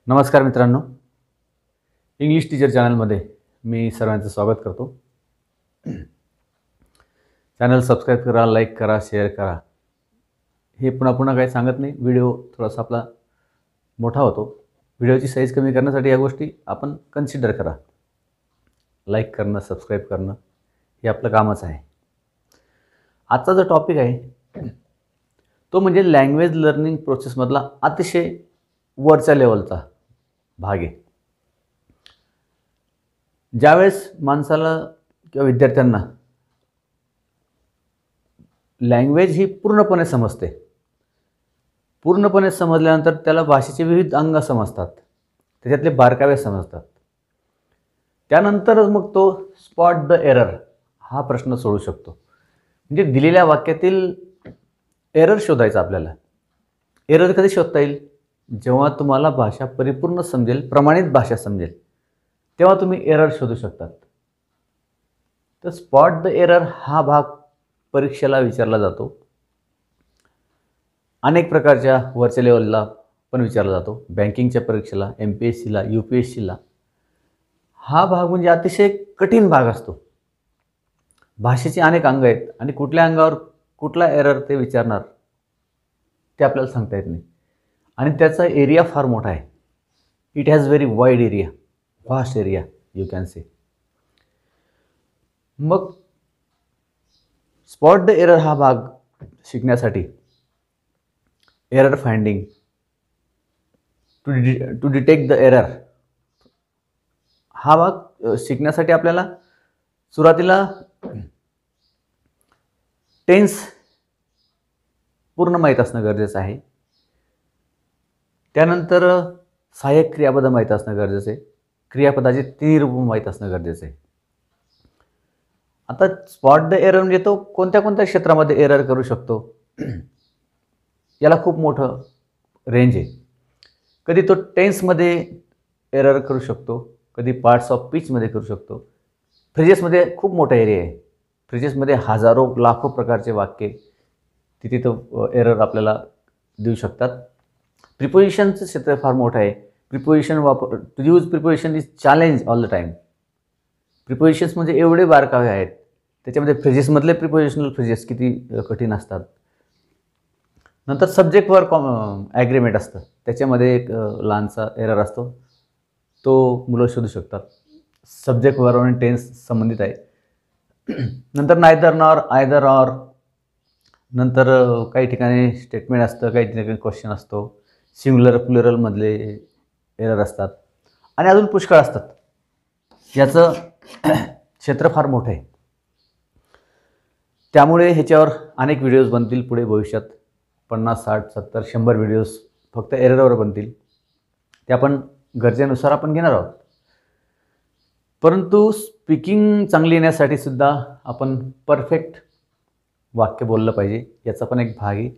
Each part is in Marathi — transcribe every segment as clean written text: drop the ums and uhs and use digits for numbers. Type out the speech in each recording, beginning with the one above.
नमस्कार मित्रांनो, इंग्लिश टीचर चॅनलमध्ये मी सर्वांचं स्वागत करतो. चॅनल सबस्क्राईब करा, लाईक करा, शेअर करा. हे पुन्हा पुन्हा काही सांगत नाही. व्हिडिओ थोडासा आपला मोठा होतो. व्हिडिओची साईज कमी करण्यासाठी या गोष्टी आपण कन्सिडर करा. लाईक करणं, सबस्क्राईब करणं हे आपलं कामच आहे. आजचा जो टॉपिक आहे तो म्हणजे लँग्वेज लर्निंग प्रोसेसमधला अतिशय वरच्या लेवलचा भाग आहे. ज्यावेळेस माणसाला किंवा विद्यार्थ्यांना लँग्वेज ही पूर्णपणे समजते, पूर्णपणे समजल्यानंतर त्याला भाषेचे विविध अंग समजतात, त्याच्यातले बारकावे समजतात. त्यानंतरच मग तो स्पॉट द एरर हा प्रश्न सोडू शकतो. म्हणजे दिलेल्या वाक्यातील एरर शोधायचा आपल्याला. एरर कधी शोधता येईल? जेव्हा तुम्हाला भाषा परिपूर्ण समजेल, प्रमाणित भाषा समजेल, तेव्हा तुम्ही एरर शोधू शकतात. तर स्पॉट द एरर हा भाग परीक्षेला विचारला जातो. अनेक प्रकारच्या वरच्या लेवलला पण विचारला जातो. बँकिंगच्या परीक्षेला, MPSCला, UPSCला हा भाग म्हणजे अतिशय कठीण भाग असतो. भाषेचे अनेक अंग आहेत आणि कुठल्या अंगावर कुठला एरर ते विचारणार ते आपल्याला सांगता येत नाही. आणि त्याचा एरिया फार मोठा आहे. It has very wide area, vast area you can say. मग स्पॉट द एरर हा भाग शिकण्यासाठी error finding, to detect the error हा भाग शिकण्यासाठी आपल्याला सुरुवातीला टेन्स पूर्ण माहीत असणं गरजेचं आहे. त्यानंतर सहाय्यक क्रियापद माहीत असणं गरजेचं आहे. क्रियापदाचे 3 रूप माहीत असणं गरजेचं आहे. आता स्पॉट द एरर म्हणजे तो कोणत्या कोणत्या क्षेत्रामध्ये एरर करू शकतो याला खूप मोठं रेंज आहे. कधी तो टेन्समध्ये एरर करू शकतो, कधी पार्ट्स ऑफ स्पीचमध्ये करू शकतो. फ्रेजेसमध्ये खूप मोठा एरिया आहे. फ्रेजेसमध्ये हजारो लाखो प्रकारचे वाक्य तिथे तो एरर आपल्याला देऊ शकतात. प्रिपोजिशनचं क्षेत्र फार मोठं आहे. Preposition to use preposition is challenge all the time. Prepositions म्हणजे एवढे बारकावे आहेत. त्याच्यामध्ये फ्रेजेसमधले प्रिपोजिशनल फ्रेजेस किती कठीण असतात. नंतर सब्जेक्ट वर्ब ॲग्रीमेंट असतं, त्याच्यामध्ये एक लहानसा एरर असतो, तो मुलं शोधू शकतात. सब्जेक्ट वर्ब आणि टेन्स संबंधित आहे. नंतर नायदर नॉर, आयदर ऑर. नंतर काही ठिकाणी स्टेटमेंट असतं, काही ठिकाणी क्वेश्चन असतो. सिंग्युलर प्लुरलमधले एरर असतात आणि अजून पुष्कळ असतात. याचं क्षेत्र फार मोठं आहे. त्यामुळे ह्याच्यावर अनेक व्हिडिओज बनतील पुढे भविष्यात. 50, 60, 70, 100 व्हिडिओज फक्त एररवर बनतील. ते आपण गरजेनुसार आपण घेणार आहोत. परंतु स्पीकिंग चांगली येण्यासाठी सुद्धा आपण परफेक्ट वाक्य बोललं पाहिजे, याचा पण एक भाग आहे.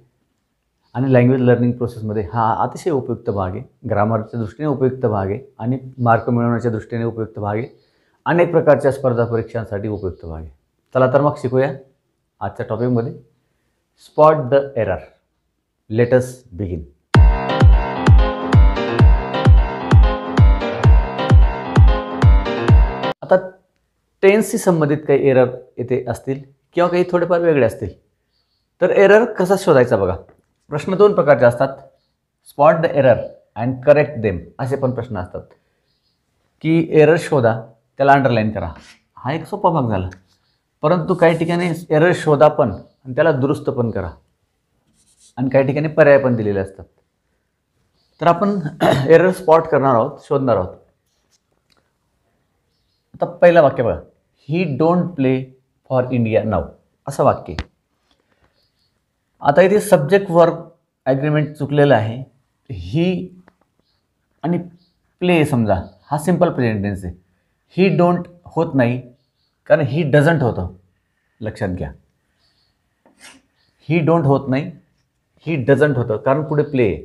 आणि लँग्वेज लर्निंग प्रोसेसमध्ये हा अतिशय उपयुक्त भाग आहे. ग्रामरच्या दृष्टीने उपयुक्त भाग आहे आणि मार्क मिळवण्याच्या दृष्टीने उपयुक्त भाग आहे. अनेक प्रकारच्या स्पर्धा परीक्षांसाठी उपयुक्त भाग आहे. चला तर मग शिकूया आजच्या टॉपिकमध्ये spot the error. Let us begin. आता टेन्सशी संबंधित काही एरर येथे असतील किंवा काही थोडेफार वेगळे असतील. तर एरर कसा शोधायचा बघा. प्रश्न 2 प्रकारचे असतात. Spot the error and correct them असे पण प्रश्न असतात की एरर शोधा, त्याला अंडरलाईन करा. हा एक सोपा भाग झाला. परंतु काही ठिकाणी एरर शोधा पण आणि त्याला दुरुस्त पण करा आणि काही ठिकाणी पर्याय पण दिलेले असतात. तर आपण एरर स्पॉट करणार आहोत, शोधणार आहोत. आता पहिलं वाक्य बघा. He don't play for India नाव असं वाक्य. आता इथे सब्जेक्ट वर्ब ॲग्रीमेंट चुकलेलं आहे. ही आणि प्ले समजा हा सिम्पल प्रेझेंट टेन्स आहे. ही डोंट होत नाही कारण ही डझंट होतं. लक्षात घ्या, ही डोंट होत नाही, ही डझंट होतं कारण पुढे प्ले आहे.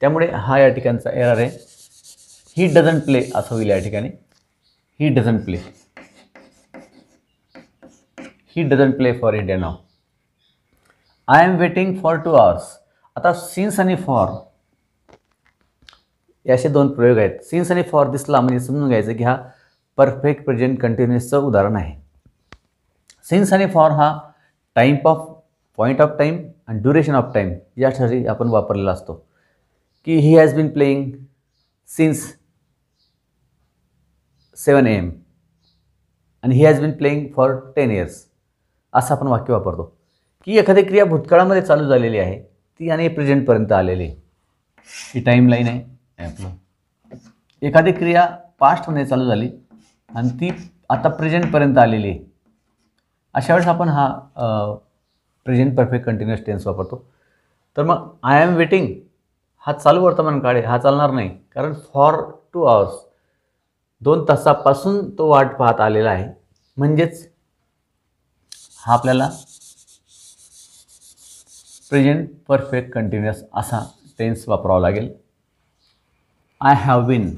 त्यामुळे हा या ठिकाणचा एरर आहे. ही डझंट प्ले असं होईल या ठिकाणी. He doesn't play, he doesn't play for India now. I am waiting for 2 hours. आता सिन्स आणि फॉर हे असे दोन प्रयोग आहेत. सिन्स आणि फॉर दिसला म्हणजे समजून घ्यायचं की हा परफेक्ट प्रेझेंट कंटिन्युअसचं उदाहरण आहे. सिन्स आणि फॉर हा time of point of time आणि ड्युरेशन ऑफ टाईम यासाठी आपण वापरलेला असतो. की he has been playing since 7 AM आणि he has been playing for 10 years असं आपण वाक्य वापरतो. की एखादी क्रिया भूतकाळामध्ये चालू झालेली आहे ती आणि प्रेझेंटपर्यंत आलेली आहे. ही टाईमलाईन आहे आपलं. एखादी क्रिया पास्टमध्ये चालू झाली आणि ती आता प्रेझेंटपर्यंत आलेली आहे. अशा वेळेस आपण हा प्रेझेंट परफेक्ट कंटिन्युअस टेन्स वापरतो. तर मग आय एम वेटिंग हा चालू वर्तमान काळ आहे, हा चालणार नाही, कारण फॉर 2 hours 2 तासापासून तो वाट पाहत आलेला आहे. म्हणजेच हा आपल्याला प्रेझेंट परफेक्ट कंटिन्युअस असा टेन्स वापरावा लागेल. I have been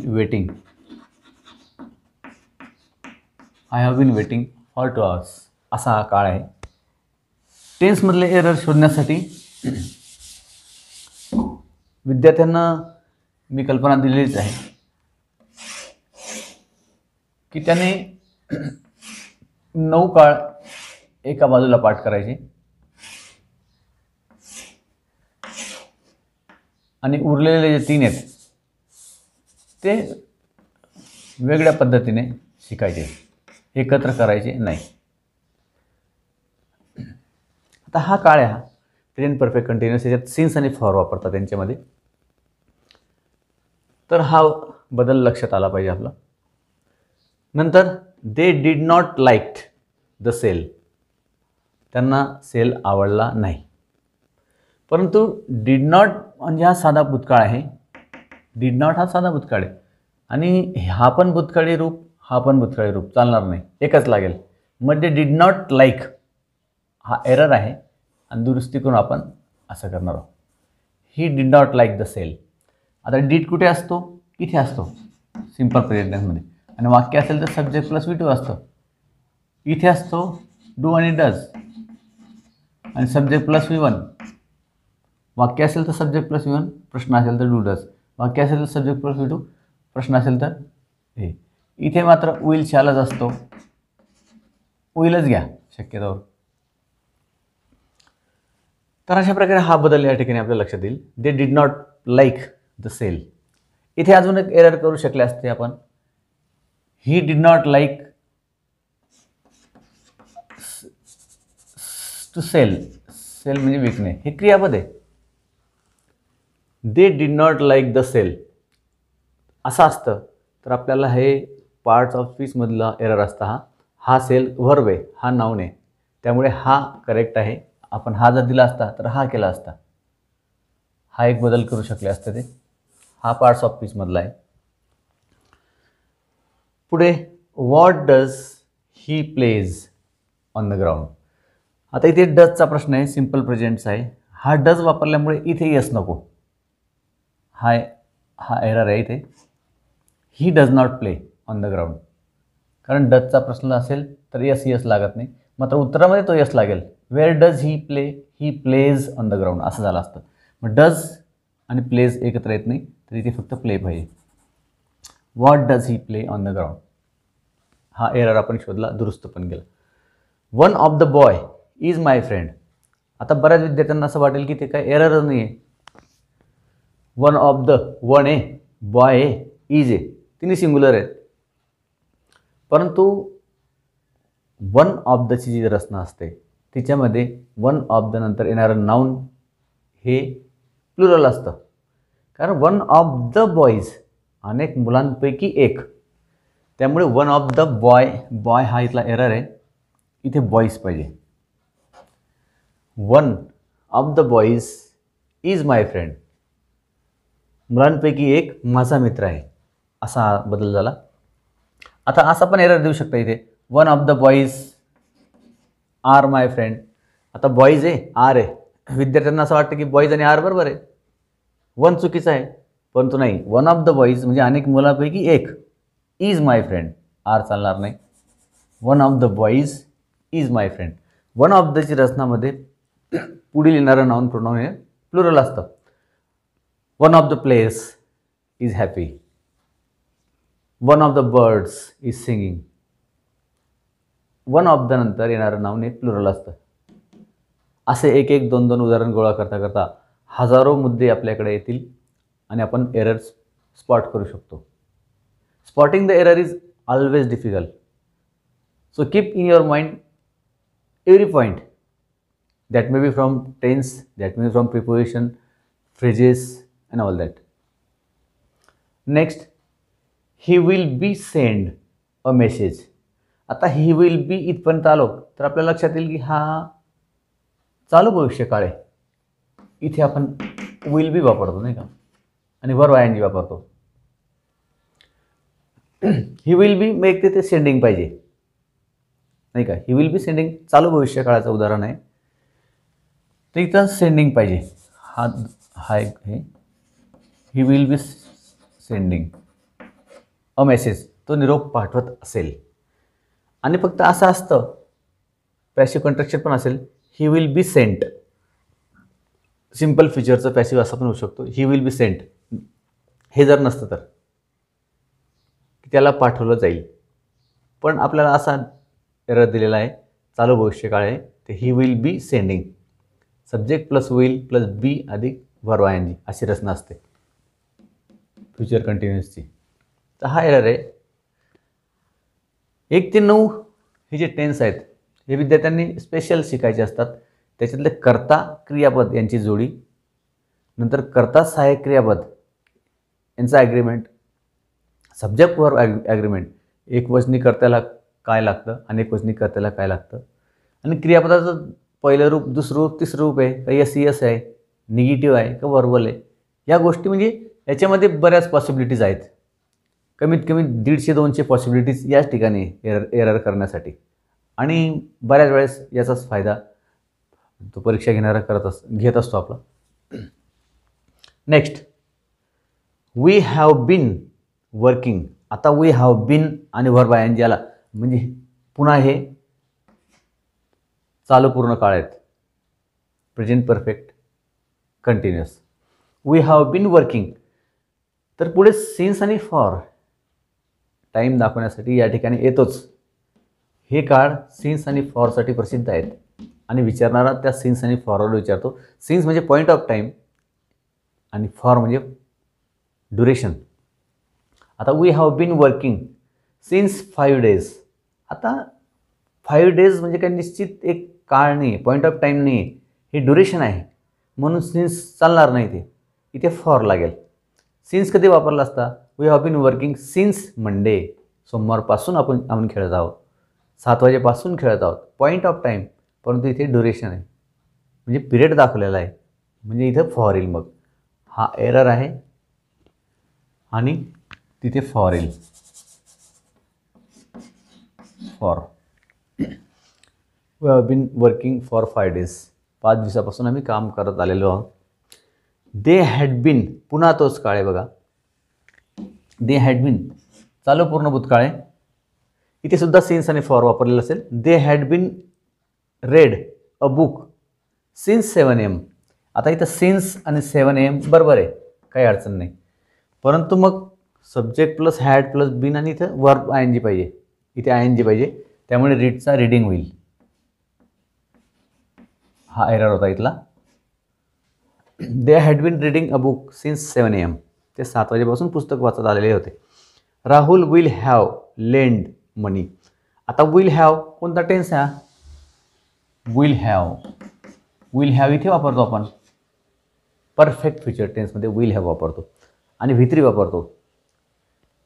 waiting for 2 hours असा हा काळ आहे. टेन्समधले एरर शोधण्यासाठी विद्यार्थ्यांना मी कल्पना दिलेलीच आहे की त्याने 9 काळ एका बाजूला पाठ करायचे आणि उरलेले जे 3 आहेत ते वेगळ्या पद्धतीने शिकायचे, एकत्र करायचे नाही. आता हा काळ आहे, हा प्रेझेंट परफेक्ट कंटिन्युअस, याच्यात सिन्स आणि फॉर वापरतात त्यांच्यामध्ये. तर हा बदल लक्षात आला पाहिजे आपला. नंतर they did not liked the sale, त्यांना सेल आवडला नाही. परंतु डिड नॉट म्हणजे हा साधा भूतकाळ आहे. डिड नॉट हा साधा भूतकाळ आहे आणि हा पण भूतकाळी रूप, हा पण भूतकाळी रूप चालणार नाही, एकच लागेल. मग ते डिड नॉट लाईक हा एरर आहे आणि दुरुस्ती करून आपण असं करणार आहोत. He did not like the sale. आता डीड कुठे असतो? इथे असतो सिंपल प्रेझेंट टेन्समध्ये. आणि वाक्य असेल तर सब्जेक्ट प्लस V2 असतं. इथे असतो डू आणि डज आणि सब्जेक्ट प्लस V1. वाक्य असेल तर सब्जेक्ट प्लस V1, प्रश्न असेल तर डू डज. वाक्य असेल तर सब्जेक्ट प्लस V2, प्रश्न असेल तर हे. इथे मात्र विल शालच असतो, विलच घ्या शक्यतोवर. तर अशा प्रकारे हा बदल या ठिकाणी आपल्या लक्षात येईल. They did not like the sale. इथे अजून एक एरर करू शकले असते आपण. He did not like to sale. Sale म्हणजे विकणे, हे क्रियापद आहे. They did not like the sale असं असतं तर आपल्याला हे पार्ट्स ऑफ स्पीचमधला एरर असता. हा सेल व्हर्ब आहे, हा नाऊन आहे, त्यामुळे हा करेक्ट आहे. आपण हा जर दिला असता तर हा केला असता. हा एक बदल करू शकले असते ते. हा पार्ट्स ऑफ स्पीचमधला आहे. पुढे what does he plays on the ground. आता इथे डजचा प्रश्न आहे, सिंपल प्रेझेंटचा आहे. हा डज वापरल्यामुळे इथे यस नको, हा एरर आहे इथे. He does not play on the ground, कारण डजचा प्रश्न असेल तर यस लागत नाही, मात्र उत्तरामध्ये तो यस लागेल. Where does he play? He plays on the ground असं झालं असतं. मग डज आणि प्लेज एकत्र येत नाही, तर इथे फक्त प्ले पाहिजे. What does he play on the ground हा एरर आपण शोधला, दुरुस्त पण केला. One of the boy is my friend. आता बऱ्याच विद्यार्थ्यांना असं वाटेल की ते काय एरर नाही आहे. वन ऑफ द, वन आहे, बॉय आहे, इज आहे, तिन्ही सिंग्युलर आहेत. परंतु वन ऑफ दची जी रचना असते तिच्यामध्ये वन ऑफ द नंतर येणारं नाऊन हे प्लुरल असतं. कारण वन ऑफ द बॉईज अनेक मुलांपैकी एक, त्यामुळे one of the boy, boy हा इथला एरर आहे, इथे बॉईज पाहिजे. One of the boys is my friend, मुलांपैकी एक माझा मित्र आहे, असा बदल झाला. आता असा पण एरर देऊ शकता इथे, one of the boys are my friend. आता बॉईज आहे, आर आहे. विद्यार्थ्यांना असं वाटतं की बॉईज आणि आर बरोबर आहे, वन चुकीचं आहे, परंतु नाही. वन ऑफ द बॉईज म्हणजे अनेक मुलांपैकी एक, इज माय फ्रेंड, आर चालणार नाही. One of the boys is my friend. One of दची रचनामध्ये पुढील येणारं नाउन प्रोनाउन हे प्लुरल असतं. One of the players is happy, one of the birds is singing. One of the नंतर येणारं नाव ने प्लुरल असतं. असे एक एक दोन दोन उदाहरण गोळा करता करता हजारो मुद्दे आपल्याकडे येतील आणि आपण एरर्स स्पॉट करू शकतो. Spotting the error is always difficult. So keep in your mind every point, that may be from tense, that may be from preposition, phrases and all that. Next, he will be send a message. आता he will be इथपर्यंत आलो तर आपल्या लक्षात येईल की हा चालू भविष्यकाळ आहे. इथे आपण will be वापरतो नाही का, आणि verb ing वापरतो. he will be मग ते सेंडिंग पाहिजे नाही का. ही विल बी सेंडिंग चालू भविष्यकाळाचं उदाहरण आहे, तर इथं सेंडिंग पाहिजे. हा एक हे ही will be sending a message, तो निरोप पाठवत असेल. आणि फक्त असं असतं, पॅसिव्ह कंट्रॅक्शन पण असेल, he will be sent. Simple फीचरचं पॅसिव्ह असं पण होऊ शकतो, ही विल बी सेंट. हे जर नसतं तर त्याला पाठवलं जाईल. पण आपल्याला असा एरर दिलेला आहे, चालू भविष्यकाळ आहे, ते he will be sending. Subject plus will plus be अधिक वर्ब आयएनजी अशी रचना असते फ्युचर कंटिन्युअसची. तर हा एरर आहे. 1 ते 9 हे जे टेन्स आहेत हे विद्यार्थ्यांनी स्पेशल शिकायचे असतात. त्याच्यातले कर्ता क्रियापद यांची जोडी, नंतर कर्ता सहाय्यक क्रियापद यांचा ॲग्रीमेंट, सब्जेक्ट वर्ब ॲग्रीमेंट, एकवचनी कर्त्याला काय लागतं, अनेकवचनी कर्त्याला काय लागतं, आणि क्रियापदाचं पहिलं रूप, दुसरं रूप, तिसरं रूप आहे का, एस सी एस आहे, निगेटिव्ह आहे का वर्बल आहे. या गोष्टी म्हणजे याच्यामध्ये बऱ्याच पॉसिबिलिटीज आहेत. कमीत कमी 150-200 पॉसिबिलिटीज याच ठिकाणी एरर करण्यासाठी. आणि बऱ्याच वेळेस याचाच फायदा तो परीक्षा घेणारा घेत असतो आपला. Next, we have been working. आता वी हॅव बीन आणि वर्ब आयएनजी आला म्हणजे पुन्हा हे चालू पूर्ण काळ आहेत, present perfect continuous. We have been working, तर पुढे सिन्स आणि फॉर टाईम दाखवण्यासाठी या ठिकाणी येतोच. हे काळ सिन्स आणि फॉरसाठी प्रसिद्ध आहेत आणि विचारणारा त्या सिन्स आणि फॉरवर विचारतो. सिन्स म्हणजे पॉईंट ऑफ टाईम आणि फॉर म्हणजे ड्युरेशन. आता we have been working since 5 days. आता 5 days म्हणजे काही निश्चित एक काळ नाही आहे, पॉईंट ऑफ टाईम नाही आहे, हे ड्युरेशन आहे, म्हणून सिन्स चालणार नाही. ते इथे फॉर लागेल. सिन्स कधी वापरला असता, we have been working since Monday, सोमवारपासून आपण खेळत आहोत, 7 वाजेपासून खेळत आहोत, पॉईंट ऑफ टाईम, परंतु इथे ड्युरेशन आहे म्हणजे पिरियड दाखवलेला आहे, म्हणजे इथं फॉर येईल. मग हा एरर आहे आणि तिथे फॉर येईल. For we have been working for 5 days. 5 दिवसापासून आम्ही काम करत आलेलो आहोत. दे हॅड बीन, पुन्हा तोच काळ आहे बघा. दे हॅड बीन चालू पूर्ण भूतकाळ आहे. इथे सुद्धा सिन्स आणि फॉर वापरलेलं असेल. They had been read a book since 7 AM. आता इथं सिन्स आणि 7 AM बरोबर आहे, काही अडचण नाही. परंतु मग subject plus had plus been आणि इथं वर्ब आय एन जी पाहिजे, इथे आय एन जी पाहिजे, त्यामुळे रीडचा रीडिंग होईल. हा एरर होता इथला. They had been reading a book since 7 AM. ते 7 वाजेपासून पुस्तक वाचत आलेले होते. Rahul will have lend money. आता विल हॅव कोणता टेन्स आहे? Will have. विल हॅव इथे वापरतो आपण परफेक्ट फ्युचर टेन्समध्ये विल हॅव वापरतो आणि व्ही3 वापरतो.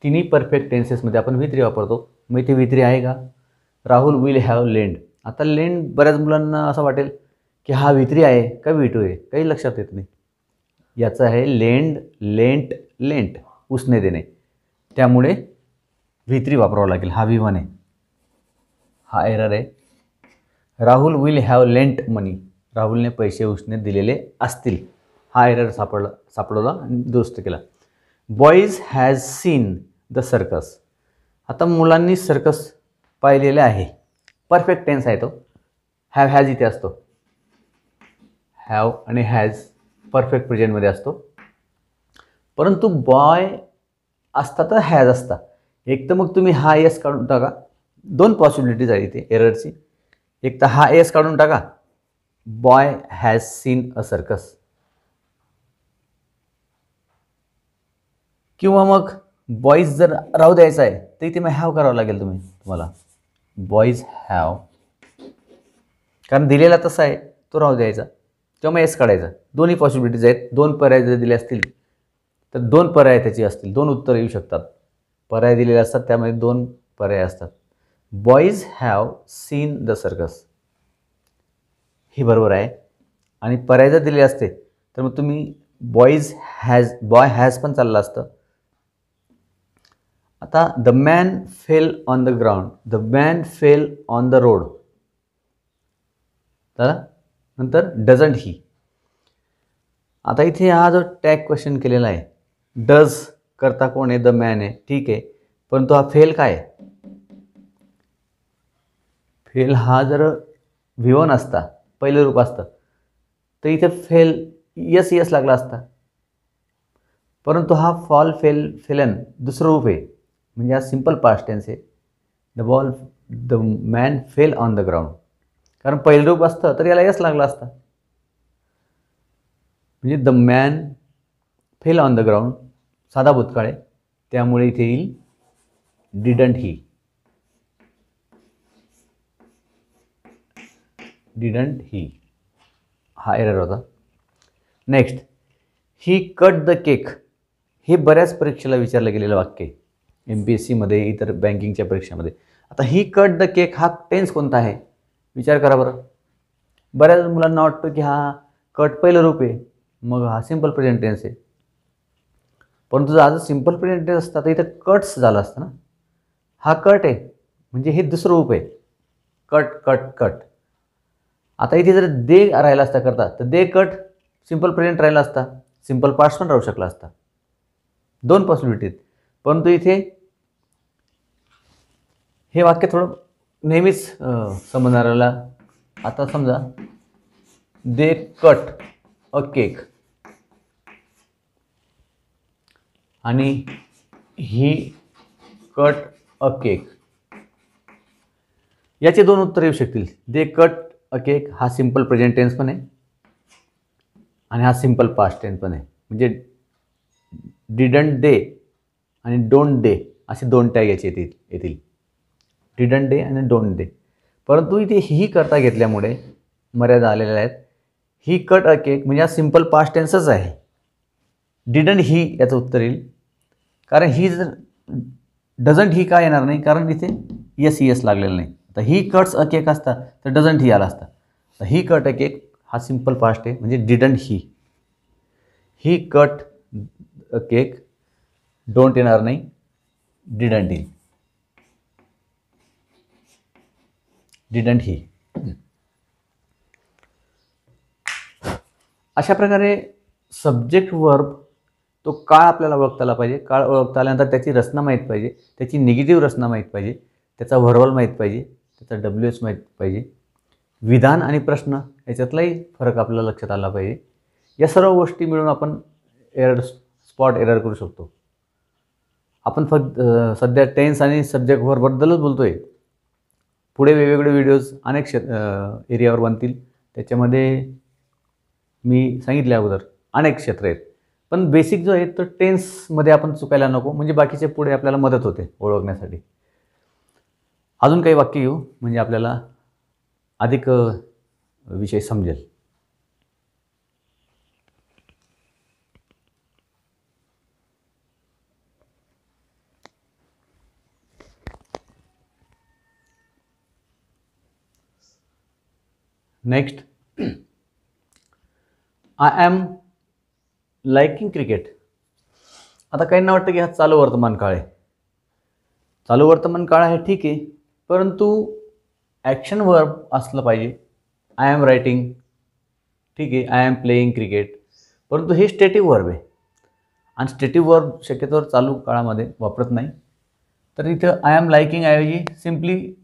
तिन्ही परफेक्ट टेन्सेसमध्ये आपण व्ही3 वापरतो. मग इथे व्ही3 आहे का? Rahul will have lend. आता लेंड बऱ्याच मुलांना असं वाटेल की हा व्ही3 आहे का व्ही2 आहे, काही लक्षात येत नाही. याचं आहे लेंड, लेंट, लेंट, उसने देणे, त्यामुळे व्ही3 वापरावं लागेल. हा व्ही1 आहे. हा एरर आहे. राहुल विल हॅव लेंट मनी. राहुलने पैसे उसने दिलेले असतील. हा एरर सापडवला आणि दुरुस्त केला. Boys has seen the circus. आता मुलांनी सर्कस पाहिलेले आहे. परफेक्ट टेन्स आहे तो. हॅव हॅज इथे असतो. हॅव आणि हॅज परफेक्ट प्रेझेंटमध्ये असतो. परंतु बॉय असता तर हॅज असता. एक तर मग तुम्ही हा एस काढून टाका. दोन पॉसिबिलिटीज आहे इथे एररची. एक तर हा एस काढून टाका, boy has seen a circus, किंवा मग बॉईज जर राहू द्यायचा आहे तर इथे मग हॅव करावं लागेल तुम्हाला बॉईज हॅव, कारण दिलेला तसा आहे तो राहू द्यायचा किंवा मग एस काढायचा. दोन्ही पॉसिबिलिटीज आहेत. दोन पर्याय जर दिले असतील तर दोन पर्याय त्याचे असतील, दोन उत्तर येऊ शकतात. पर्याय दिलेले असतात त्यामध्ये दोन पर्याय असतात. Boys have seen the circus हे बरोबर आहे. आणि पर्याय जर दिले असते तर मग तुम्ही बॉय हॅज पण चाललं असतं. आता the man fell on the ground, the man fell on the road, नंतर डझंट ही. आता इथे हा जो टॅग क्वेश्चन केलेला आहे, डज करता कोण आहे, द मॅन आहे, ठीक आहे. परंतु हा फेल काय आहे? फेल हा जर V1 असता, पहिलं रूप असतं, तर इथे फेल यस लागला असता. परंतु हा फॉल फेलन दुसरं रूप आहे, म्हणजे हा सिंपल पास्ट टेन्स आहे. The man fell on the ground, कारण पहिलं रूप असतं तर याला यस लागला असता. म्हणजे the man fell on the ground साधा भूतकाळ आहे, त्यामुळे इथे येईल डिडंट ही. डिडंट ही हा एरर होता. Next, he cut the cake. हे बऱ्याच परीक्षेला विचारलं गेलेलं वाक्य आहे, MPSCमध्ये, इतर बँकिंगच्या परीक्षामध्ये. आता ही कट द केक हा टेन्स कोणता आहे विचार करा बरं. बऱ्याच मुलांना वाटतं की हा कट पहिलं रूप आहे, मग हा सिंपल प्रेझेंट टेन्स आहे. परंतु जर आज सिंपल प्रेझेंट टेन्स असता तर इथं कट्स झालं असतं ना. हा कट आहे म्हणजे हे दुसरं रूप आहे, कट कट कट. आता इथे जर दे राहिला असता करता तर दे कट सिंपल प्रेझेंट राहिला असता, सिंपल पास्ट पण राहू शकला असता. दोन पॉसिबिलिटीज. परंतु इथे हे वाक्य थोडं नेहमीच समजणाऱ्याला, आता समजा दे कट अ केक आणि ही कट अ केक, याचे दोन उत्तर येऊ शकतील. दे कट अ केक हा सिंपल प्रेझेंट टेन्स पण आहे आणि हा सिंपल पास्ट टेन्स पण आहे. म्हणजे डिडंट दे आणि डोंट दे असे दोन टॅग याचे येतील. डिडंट दे आणि डोंट दे. परंतु इथे ही करता घेतल्यामुळे मर्यादा आलेल्या आहेत. ही कट अ केक म्हणजे हा सिंपल पास्ट टेन्सच आहे. डिडंट ही याचं उत्तर येईल, कारण ही जर डझंट ही का येणार नाही, कारण इथे यस लागलेलं नाही. तर ही कट्स अ केक असता तर डझंट ही आला असता. तर ही कट अ केक हा सिंपल पास्ट आहे, म्हणजे didn't he. He cut a cake, don't येणार नाही, डिडंट ही. Didn't he. अशा प्रकारे सब्जेक्ट वर्ब तो काळ आपल्याला ओळखता आला पाहिजे. काळ ओळखता आल्यानंतर त्याची रचना माहीत पाहिजे, त्याची निगेटिव्ह रचना माहीत पाहिजे, त्याचा व्हर्बल माहीत पाहिजे, त्याचा WH माहीत पाहिजे, विधान आणि प्रश्न याच्यातलाही फरक आपल्याला लक्षात आला पाहिजे. या सर्व गोष्टी मिळून आपण स्पॉट एरर करू शकतो. आपण फक्त सध्या टेन्स आणि सब्जेक्ट वर्बबद्दलच बोलतोय. पुढे वेगवेगळे व्हिडिओज अनेक एरियावर बनतील. त्याच्यामध्ये मी सांगितले अगोदर अनेक क्षेत्र आहेत, पण बेसिक जो आहे तो टेन्समध्ये आपण चुकायला नको, म्हणजे बाकीचे पुढे आपल्याला मदत होते ओळखण्यासाठी. अजून काही वाक्य घेऊ म्हणजे आपल्याला अधिक विषय समजेल. Next, I am liking cricket. आता काहींना वाटतं की हा चालू वर्तमान काळ आहे. चालू वर्तमान काळ आहे, ठीक आहे, परंतु ॲक्शन वर्ब असलं पाहिजे. आय एम रायटिंग, ठीक आहे, आय एम प्लेइंग क्रिकेट, परंतु हे स्टेटिव्ह वर्ब आहे आणि स्टेटिव्ह वर्ब शक्यतोवर चालू काळामध्ये वापरत नाही. तर इथं आय एम लाइकिंग ऐवजी सिम्पली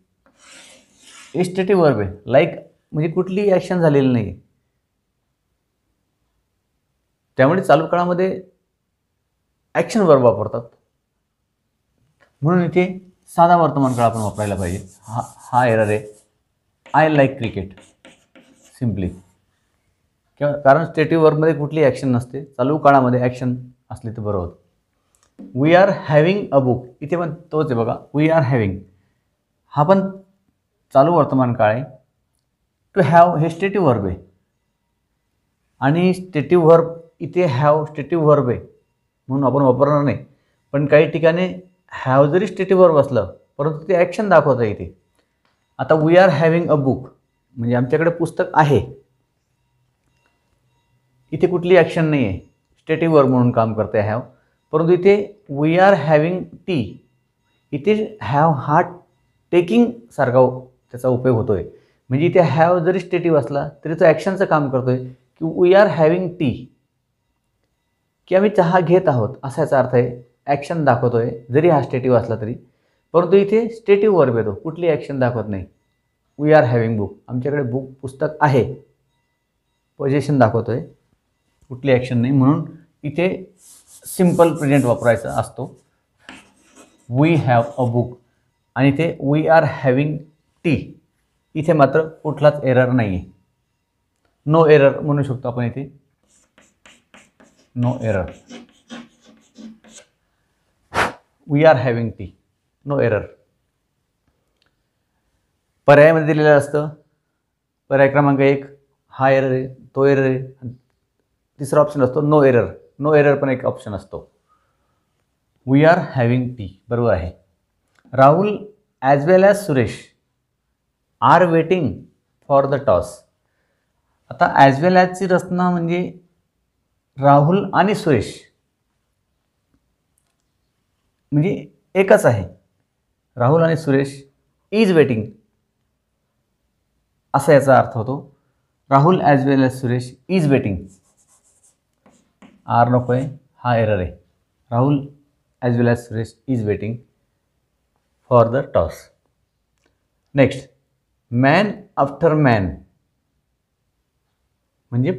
स्टेटिव्ह वर्ब आहे. लाईक म्हणजे कुठलीही ॲक्शन झालेली नाही, त्यामुळे चालू काळामध्ये ॲक्शन वर्ब वापरतात, म्हणून इथे साधा वर्तमान काळ आपण वापरायला पाहिजे. हा एरर आहे. आय लाईक क्रिकेट सिम्पली, किंवा कारण स्टेटिव्ह वर्बमध्ये कुठली ॲक्शन नसते, चालू काळामध्ये ॲक्शन असली तर बरं होतं. We are having a book, इथे पण तोच आहे बघा. वी आर हॅव्हिंग हा पण चालू वर्तमान काळ आहे. टू हॅव हे स्टेटिव्ह वर्ब आहे, आणि स्टेटिव्ह वर्ब इथे हॅव स्टेटिव्ह वर्ब आहे म्हणून आपण वापरणार नाही. पण काही ठिकाणी हॅव जरी स्टेटिव्ह वर्ब असलं परंतु ते ॲक्शन दाखवतं इथे. आता we are having a book म्हणजे आमच्याकडे पुस्तक आहे, इथे कुठली ॲक्शन नाही आहे, स्टेटिव्ह वर्ब म्हणून काम करते हॅव. परंतु इथे वी आर हॅव्हिंग टी, इथे हॅव हा टेकिंग सारखा त्याचा उपयोग होतो आहे. म्हणजे इथे हॅव जरी स्टेटिव्ह असला तरी तो ॲक्शनचं काम करतो आहे की वी आर हॅव्हिंग टी, की आम्ही चहा घेत आहोत असा याचा अर्थ आहे. ॲक्शन दाखवतो आहे जरी हा स्टेटिव्ह असला तरी. परंतु इथे स्टेटिव्ह वर्ब येतो, कुठली ॲक्शन दाखवत नाही. वी आर हॅव्हिंग बुक, आमच्याकडे बुक पुस्तक आहे, पोझिशन दाखवतो आहे, कुठली ॲक्शन नाही. म्हणून इथे सिम्पल प्रेझेंट वापरायचा असतो. वी हॅव अ बुक, आणि इथे वी आर हॅव्हिंग टी, इथे मात्र कुठलाच एरर नाही आहे. नो एरर म्हणू शकतो आपण इथे. No error. We are having tea, no error. पर्यायामध्ये दिलेलं असतं. पर्याय क्रमांक 1 हा एरर आहे, तो एरर आहे. तिसरा ऑप्शन असतो नो एरर. नो एरर पण एक ऑप्शन असतो. वी आर हॅव्हिंग टी बरोबर आहे. Rahul as well as Suresh are waiting for the toss. आता ॲज वेल ॲजची रचना म्हणजे राहुल आणि सुरेश म्हणजे एकच आहे. राहुल आणि सुरेश इज वेटिंग असा याचा अर्थ होतो. Rahul as well as Suresh is waiting. Are नको आहे, हा एरर आहे. Rahul as well as Suresh is waiting for the toss. Next, man after man म्हणजे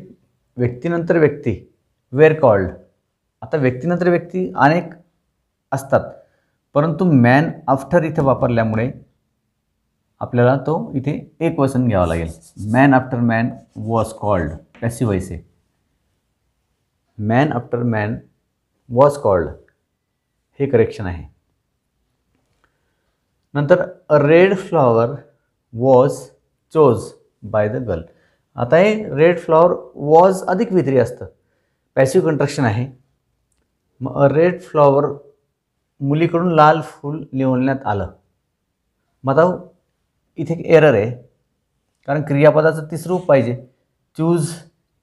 व्यक्तीनंतर व्यक्ती, वेर कॉल्ड. आता व्यक्तीनंतर व्यक्ती अनेक असतात, परंतु मॅन आफ्टर इथे वापरल्यामुळे आपल्याला तो इथे एक वचन घ्यावा लागेल. Man after man was called, passive voice आहे. Man after man was called हे करेक्शन आहे. नंतर a red flower was chose by the girl. आता हे रेड फ्लॉवर वॉज अधिक वित्री असतं, पॅसिव्ह कंट्रक्शन आहे. मग अ रेड फ्लॉवर मुलीकडून लाल फूल निवडण्यात आलं. मग आता इथे एक एरर आहे, कारण क्रियापदाचं तिसरं रूप पाहिजे. चूज,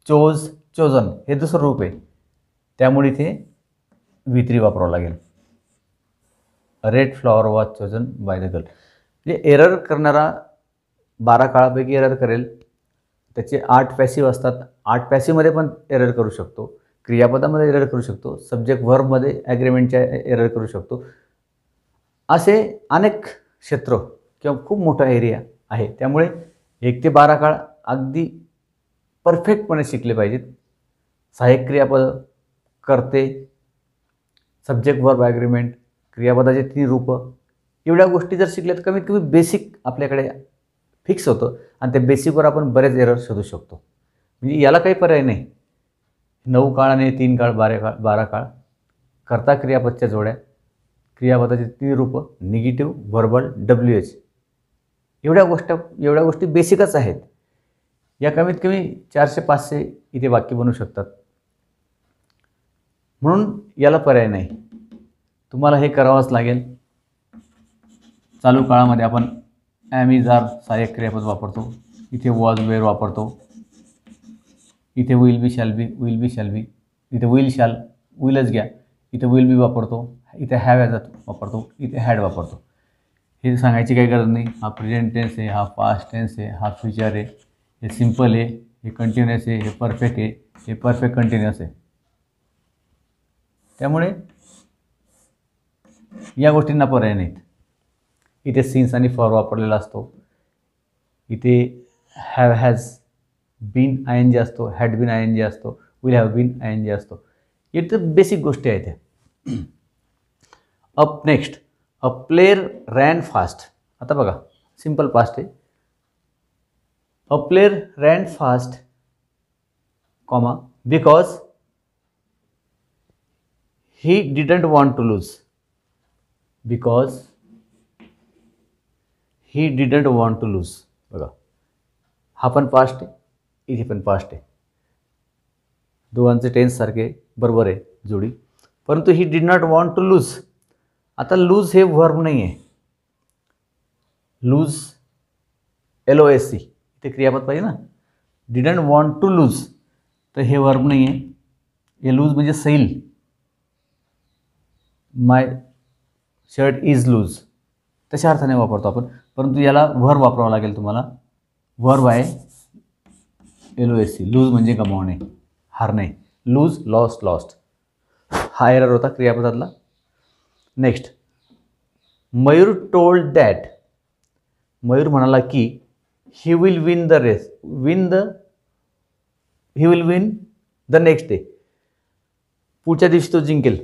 चोज, चोजन हे दुसरं रूप आहे, त्यामुळे इथे वित्री वापरावं लागेल. A red flower was chosen by the girl. म्हणजे एरर करणारा 12 काळापैकी एरर करेल. त्याचे 8 पॅसिव्ह असतात. 8 पॅसिव्हमध्ये पण एरर करू शकतो, क्रियापदामध्ये एरर करू शकतो, सब्जेक्ट व्हर्बमध्ये ॲग्रीमेंटच्या एरर करू शकतो. असे अनेक क्षेत्र किंवा खूप मोठा एरिया आहे. त्यामुळे 1 ते 12 काळ अगदी परफेक्टपणे शिकले पाहिजेत. सहाय्यक क्रियापद, करते, सब्जेक्ट वर्ब ॲग्रीमेंट, क्रियापदाचे 3 रूपं, एवढ्या गोष्टी जर शिकल्या तर कमीत कमी बेसिक आपल्याकडे फिक्स होतं आणि त्या बेसिकवर आपण बरेच एरर शोधू शकतो. म्हणजे याला काही पर्याय नाही. 9 काळ आणि 3 काळ, 12 काळ, कर्ता क्रियापदच्या जोड्या, क्रियापदाची 3 रूपं, निगेटिव्ह, व्हर्बल, WH, एवढ्या गोष्टी बेसिकच आहेत. या कमीत कमी 400-500 इथे वाक्य बनू शकतात. म्हणून याला पर्याय नाही, तुम्हाला हे करावंच लागेल. चालू काळामध्ये आपण ॲम, इज, आर सहाय्यक क्रियापद वापरतो. इथे वॉज, वेअर वापरतो. इथे will be, shall be, will be, shall be. इथे विल, शॅल, विलच घ्या. इथे विल बी वापरतो. इथे हॅव ॲज वापरतो. इथे हॅड वापरतो. हे सांगायची काही गरज नाही. हा प्रेझेंट टेन्स आहे, हा पास्ट टेन्स आहे, हा फ्युचर आहे, हे सिम्पल आहे, हे कंटिन्युअस आहे, हे परफेक्ट आहे, हे परफेक्ट कंटिन्युअस आहे. त्यामुळे या गोष्टींना पर्याय नाहीत. इथे सिन्स आणि फॉर वापरलेला असतो. इथे हॅव, हॅज, बीन ING असतो, हॅड बीन ING असतो, विल हॅव बीन ING असतो. इथे बेसिक गोष्टी आहेत. Up next, a player ran fast. आता बघा सिंपल पास्ट आहे. A player ran fast comma because he didn't want to lose. Because he didn't want to lose. बघा हा पण पास्ट आहे, इथे पण पास्ट आहे. दोघांचे टेन्स सारखे बरोबर आहे जोडी. परंतु he did not want to lose. आता लूज हे वर्ब नाही आहे. लूज LOSE इथे क्रियापद पाहिजे ना. डिडंट वॉन्ट टू लूज तर हे वर्ब नाही आहे. हे लूज म्हणजे सैल. माय शर्ट इज लूज तशा अर्थाने वापरतो आपण. परंतु याला वर्ब वापरावा लागेल तुम्हाला. वर्ब आहे LOSE. लूज म्हणजे गमावणे, हारणे. Lose, lost, lost. हा एरर होता क्रियापदातला. Next, Mayur told that. Mayur म्हणाला की he will win the race. He will win the next day. पुढच्या दिवशी तो जिंकेल.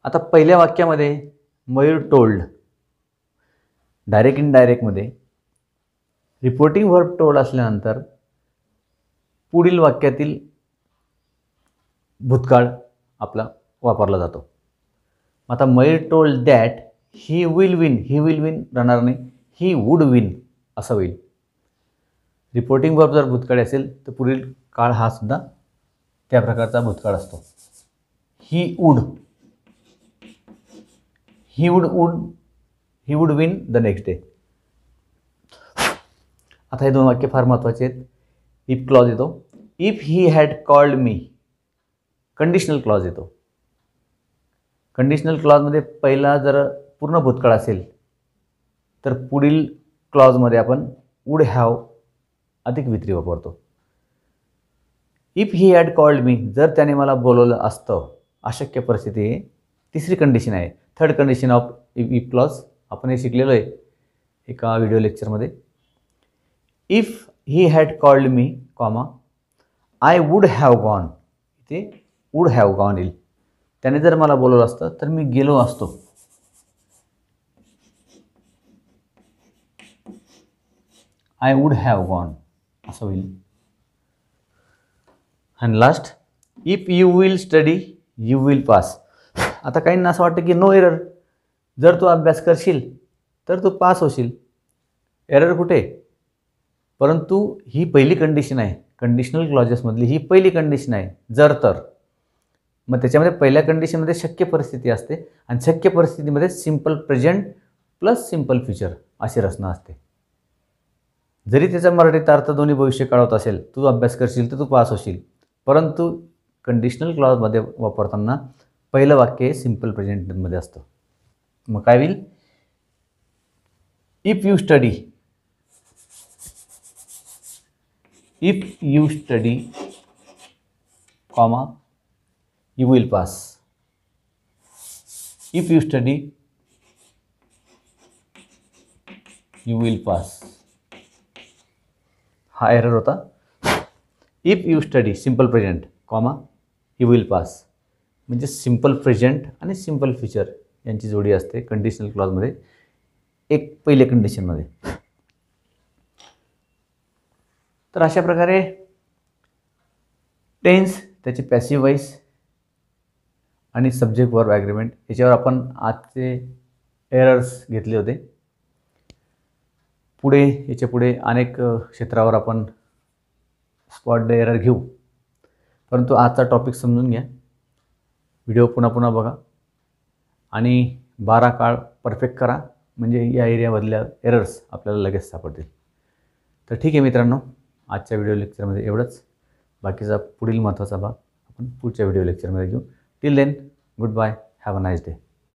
आता पहिल्या वाक्यामध्ये मयूर टोल्ड, डायरेक्ट इनडायरेक्टमध्ये रिपोर्टिंग वर्ब टोल्ड असल्यानंतर पुढील वाक्यातील भूतकाळ आपला वापरला जातो. आता Mayur told that he will win. He will win राहणार नाही, ही वूड विन असं होईल. रिपोर्टिंग वर्ब जर भूतकाळ असेल तर पुढील काळ हा सुद्धा त्या प्रकारचा भूतकाळ असतो. He would win the next day. आता हे दोन वाक्य फार महत्त्वाचे आहेत. इफ क्लॉज येतो. If he had called me. Conditional clause येतो. कंडिशनल क्लॉजमध्ये पहिला जर पूर्ण भूतकाळ असेल तर पुढील क्लॉजमध्ये आपण वूड हॅव अधिक वित्री वापरतो. If he had called me, जर त्याने मला बोलवलं असतं. अशक्य परिस्थिती आहे. तिसरी कंडिशन आहे, third condition of if clause. आपण हे शिकलेलो आहे एका व्हिडिओ लेक्चरमध्ये. If he had called me comma I would have gone. इथे वूड हॅव गॉन येईल. त्याने जर मला बोलवलं असतं तर मी गेलो असतो. आय वूड हॅव गॉन असं होईल. आणि last, if you will study you will pass. आता काहींना असं वाटतं की नो एरर. जर तू अभ्यास करशील तर तू पास होशील. एरर कुठे? परंतु ही पहिली कंडिशन आहे. कंडिशनल क्लॉजेसमधली ही पहिली कंडिशन आहे, जर तर. मग त्याच्यामध्ये पहिल्या कंडिशनमध्ये शक्य परिस्थिती असते आणि शक्य परिस्थितीमध्ये simple present plus simple future अशी रचना असते. जरी त्याचा मराठीत अर्थ दोन्ही भविष्य काळात असेल, तू अभ्यास करशील तर तू पास होशील. परंतु कंडिशनल क्लॉजमध्ये वापरताना पहिलं वाक्य हे सिंपल प्रेझेंटमध्ये असतं. मग काय होईल? If you study. If you study comma you will pass. If you study you will pass. हा एरर होता. If you study simple present comma you will pass म्हणजे सिंपल प्रेझेंट आणि सिंपल फ्युचर यांची जोडी असते कंडिशनल क्लॉजमध्ये एक पहिल्या कंडिशनमध्ये. तर अशा प्रकारे टेन्स, त्याचे पॅसिव्ह वॉइस आणि सब्जेक्ट वर्ब ॲग्रीमेंट याच्यावर आपण आजचे एरर्स घेतले होते. याच्या पुढे अनेक क्षेत्रावर आपण स्पॉट द एरर घेऊ. परंतु आजचा टॉपिक समजून घ्या. व्हिडिओ पुन्हा बघा आणि 12 काळ परफेक्ट करा म्हणजे या एरियामधल्या एरर्स आपल्याला लगेच सापडतील. तर ठीक आहे मित्रांनो, आजच्या व्हिडिओ लेक्चरमध्ये एवढंच. बाकीचा पुढील महत्त्वाचा भाग आपण पुढच्या व्हिडिओ लेक्चरमध्ये घेऊ. Till then, goodbye. Have a nice day.